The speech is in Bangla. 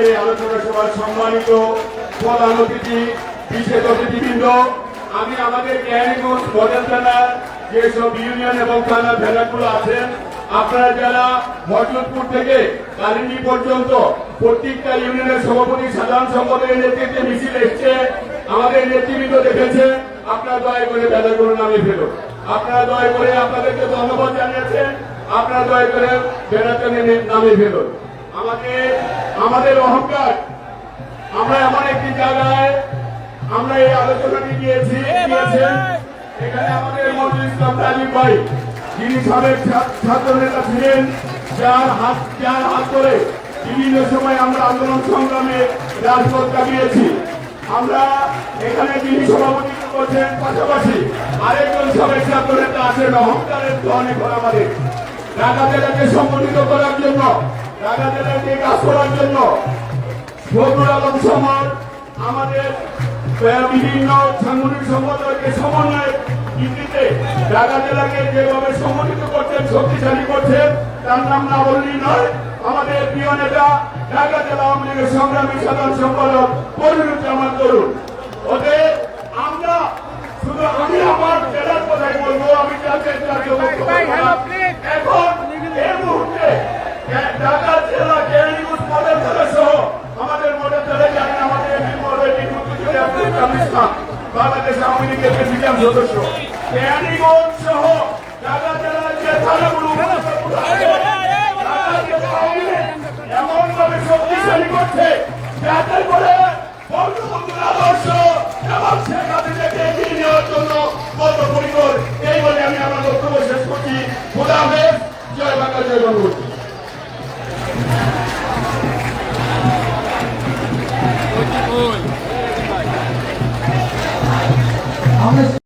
আজকের এই আলোচনা সভার সম্মানিত প্রধান অতিথি, বিশেষ অতিথিবৃন্দ, আমি আমাদের কেরানীগঞ্জ মডেল থানার যেসব ইউনিয়ন এবং থানা ভেলাগুলো আছেন, আপনারা যারা মজলুদপুর থেকে কালিন্দি পর্যন্ত প্রত্যেকটা ইউনিয়নের সভাপতি সাধারণ সম্পাদকের নেতৃত্বে মিছিল এসছে, আমাদের নেতৃবৃন্দ দেখেছে, আপনারা দয়া করে ভেলাগুলো নামিয়ে ফেলুন। আপনারা দয়া করে, আপনাদেরকে ধন্যবাদ জানিয়েছেন, আপনারা দয়া করে বেড়াতে নামিয়ে ফেলুন। আমাদের অহংকার, আমরা এমন একটি জায়গায় আমরা এই আলোচনাটি দিয়েছেন, এখানে আমাদের মঞ্জুর ইসলাম রাজীব ভাই, যিনি সাবেক ছাত্র নেতা ছিলেন, যার হাত ধরে বিভিন্ন সময় আমরা আন্দোলন সংগ্রামে রাজপথ কাটিয়েছি। আমরা এখানে যিনি সভাপতিত্ব করছেন, পাশাপাশি আরেকজন সাবেক ছাত্র নেতা আছেন, অহংকারের ধরনে আমাদের ঢাকা জেলাকে সংগঠিত করার জন্য, ঢাকা জেলাকে কাজ করার জন্য ফজলুল আলম সমাজ আমাদের বিভিন্ন সাংগঠনিক সম্পাদককে সমন্বয় ভিত্তিতে ঢাকা জেলাকে যেভাবে সংগঠিত করছেন, শক্তিশালী করছেন, তার নাম না বললেই নয়। আমাদের প্রিয় নেতা ঢাকা জেলা আওয়ামী লীগের সংগ্রামী সাধারণ সম্পাদক পরিণুজ্জামান তরুণ। ওদের আমরা শুধু আমি আমার জেলার কথাই বলবো, আমি এখন এই মুহূর্তে ঢাকা জেলা কেরানীগঞ্জ মডেল থানা সহ আমাদের মডেল থানায় জানেন আমাদের বাংলাদেশ আওয়ামী লীগের প্রেসিডেন্ট সদস্য, কেরানীগঞ্জ সহ ঢাকা জেলার যে থানাগুলো এমন ভাবে শক্তিশালী করছে যাতে করে বঙ্গবন্ধুর আদর্শ এবং শেখ হাসিনাকে এগিয়ে নেওয়ার জন্য বদ্ধপরিকর। এই বলে আমি আমার বক্তব্য শেষ করছি। খোদা হাফেজ। জয় বাংলা, জয় বঙ্গবন্ধু।